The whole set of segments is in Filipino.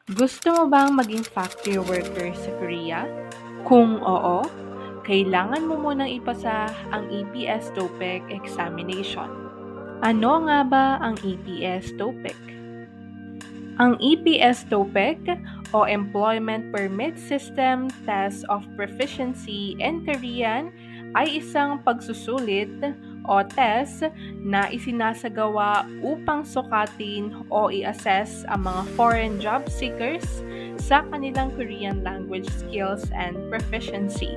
Gusto mo bang maging factory worker sa Korea? Kung oo, kailangan mo munang ipasa ang EPS TOPIK Examination. Ano nga ba ang EPS TOPIK? Ang EPS TOPIK o Employment Permit System Test of Proficiency in Korean ay isang pagsusulit o test na isinasagawa upang sukatin o i-assess ang mga foreign job seekers sa kanilang Korean language skills and proficiency,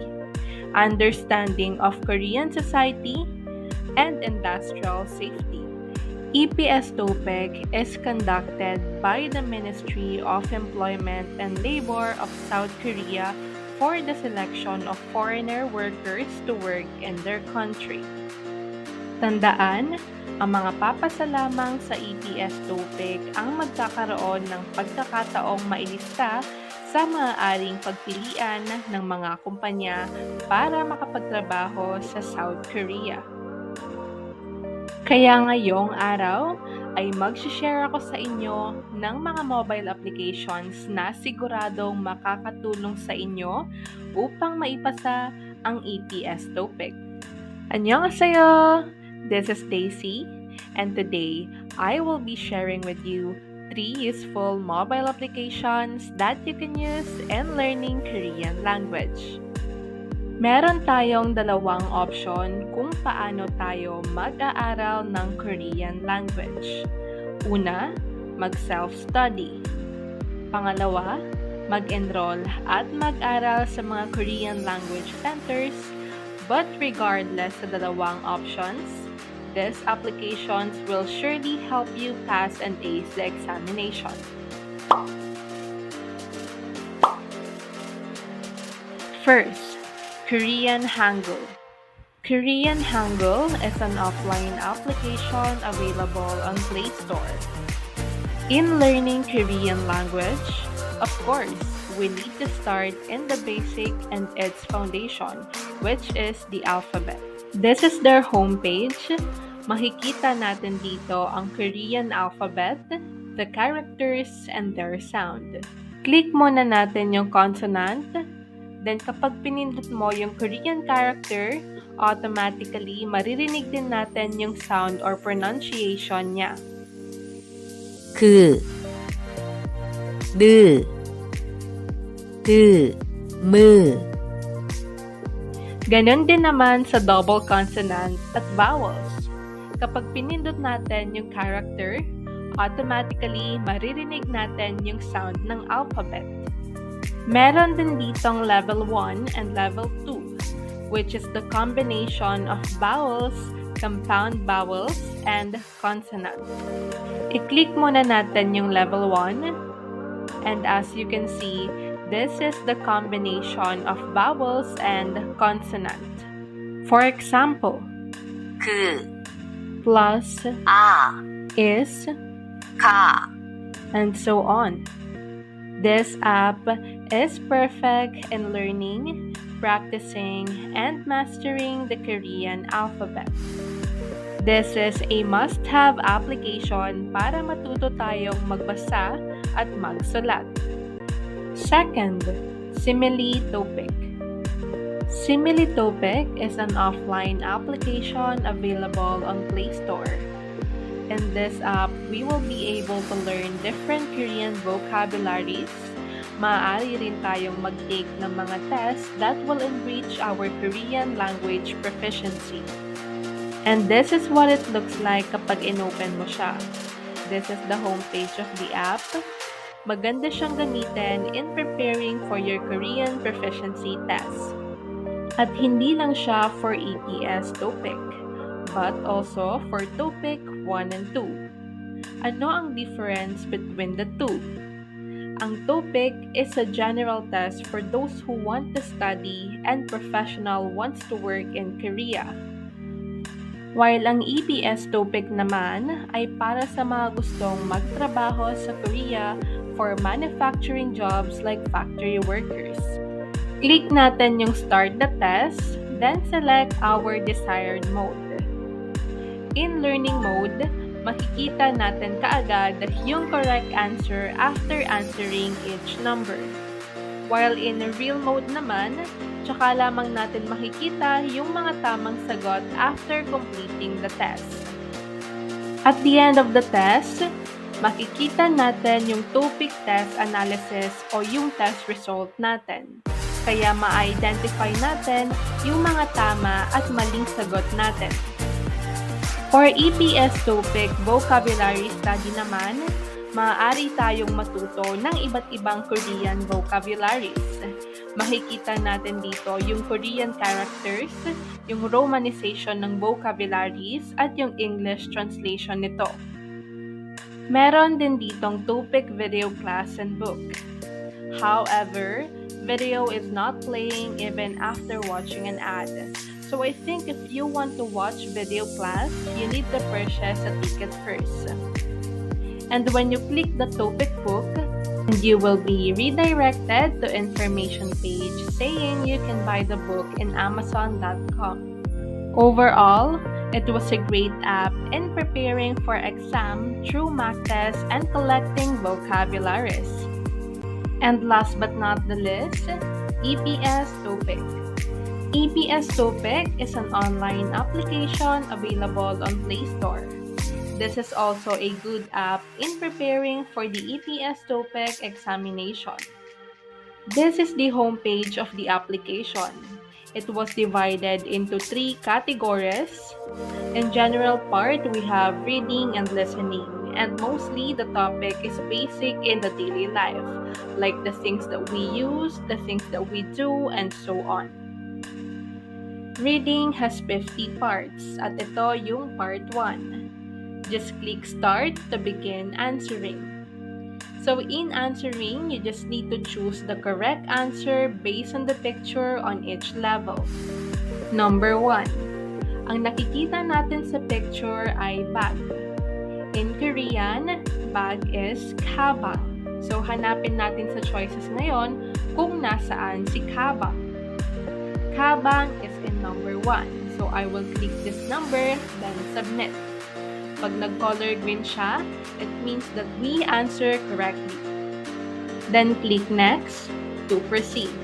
understanding of Korean society, and industrial safety. EPS TOPIK is conducted by the Ministry of Employment and Labor of South Korea for the selection of foreigner workers to work in their country. Tandaan, ang mga papasa lamang sa EPS TOPIK ang magkakaroon ng pagkakataong mailista sa maaaring pagpilian ng mga kumpanya para makapagtrabaho sa South Korea. Kaya ngayong araw ay mag-share ako sa inyo ng mga mobile applications na siguradong makakatulong sa inyo upang maipasa ang EPS TOPIK. Annyeonghaseyo! This is Daisy, and today I will be sharing with you 3 useful mobile applications that you can use in learning Korean language. Meron tayong dalawang option kung paano tayo mag-aaral ng Korean language. Una, mag-self-study. Pangalawa, mag-enroll at mag-aral sa mga Korean language centers. But regardless sa dalawang options, these applications will surely help you pass and ace the examination. First, Korean Hangul. Korean Hangul is an offline application available on Play Store. In learning Korean language, of course, we need to start in the basic and its foundation, which is the alphabet. This is their homepage. Makikita natin dito ang Korean alphabet, the characters, and their sound. Click muna natin yung consonant. Then kapag pinindot mo yung Korean character, automatically maririnig din natin yung sound or pronunciation niya. 그, 느, 드, 무. Ganon din naman sa double consonant at vowels. Kapag pinindot natin yung character, automatically maririnig natin yung sound ng alphabet. Meron din ditong level 1 and level 2, which is the combination of vowels, compound vowels, and consonant. I-click muna natin yung level 1, and as you can see, this is the combination of vowels and consonant. For example, 그, plus 아, is, 가. and so on. This app is perfect in learning, practicing, and mastering the Korean alphabet. This is a must-have application para matuto tayong magbasa at magsulat. Second, Simile TOPIK. Simile TOPIK is an offline application available on Play Store. In this app, we will be able to learn different Korean vocabularies. Maaari rin tayong mag-take ng mga tests that will enrich our Korean language proficiency. And this is what it looks like kapag in-open mo siya. This is the homepage of the app. Maganda siyang gamitin in preparing for your Korean proficiency test. At hindi lang siya for EPS TOPIK, but also for TOPIK 1 and 2. Ano ang difference between the two? Ang TOPIK is a general test for those who want to study and professional wants to work in Korea. While ang EPS TOPIK naman ay para sa mga gustong magtrabaho sa Korea for manufacturing jobs like factory workers. Click natin yung Start the Test, then select our desired mode. In learning mode, makikita natin kaagad yung correct answer after answering each number. While in real mode naman, tsaka lamang natin makikita yung mga tamang sagot after completing the test. At the end of the test, makikita natin yung topic test analysis o yung test result natin. Kaya ma-identify natin yung mga tama at maling sagot natin. For EPS TOPIK Vocabulary Study naman, maaari tayong matuto ng iba't ibang Korean vocabularies. Makikita natin dito yung Korean characters, yung romanization ng vocabularies, at yung English translation nito. Meron din ditong topic video class and book. However, video is not playing even after watching an ad. So I think if you want to watch video class, you need to purchase a ticket first. And when you click the topic book, you will be redirected to information page saying you can buy the book in Amazon.com. Overall, it was a great app in preparing for exam through mock tests and collecting vocabularies. And last but not the least, EPS TOPIK. EPS TOPIK is an online application available on Play Store. This is also a good app in preparing for the EPS TOPIK examination. This is the homepage of the application. It was divided into 3 categories. In general part, we have reading and listening, and mostly the topic is basic in the daily life, like the things that we use, the things that we do, and so on. Reading has 50 parts, at ito yung part 1. Just click start to begin answering. So in answering, you just need to choose the correct answer based on the picture on each level. Number 1. Ang nakikita natin sa picture ay bag. In Korean, bag is kabang. So hanapin natin sa choices ngayon kung nasaan si kabang. Kabang is in number 1. So I will click this number, then submit. Pag nag-color green siya, it means that we answer correctly. Then click next to proceed.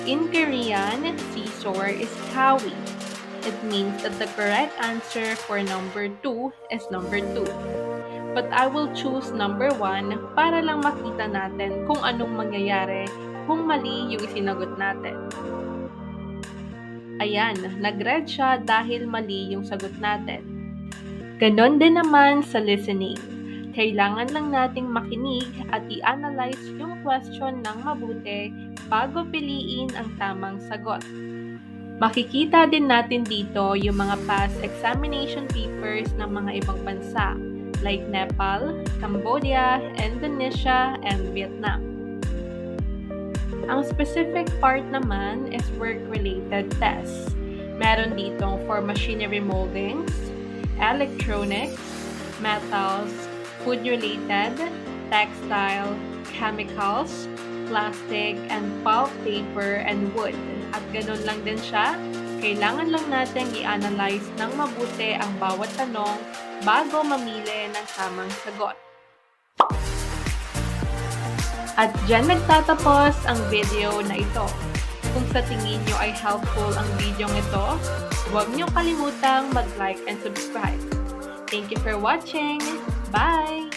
In Korean, seesaw is kawi. It means that the correct answer for number 2 is number 2. But I will choose number 1 para lang makita natin kung anong mangyayari kung mali yung isinagot natin. Ayan, nag-red siya dahil mali yung sagot natin. Ganon din naman sa listening. Kailangan lang nating makinig at i-analyze yung question ng mabuti bago piliin ang tamang sagot. Makikita din natin dito yung mga past examination papers ng mga ibang bansa like Nepal, Cambodia, Indonesia, and Vietnam. Ang specific part naman is work-related tests. Meron ditong for machinery moldings, electronics, metals, food-related, textile, chemicals, plastic, and pulp paper and wood. At ganun lang din siya, kailangan lang natin i-analyze ng mabuti ang bawat tanong bago mamili ng tamang sagot. At dyan nagtatapos ang video na ito. Kung sa tingin nyo ay helpful ang video ito, huwag nyo kalimutang mag-like and subscribe. Thank you for watching. Bye!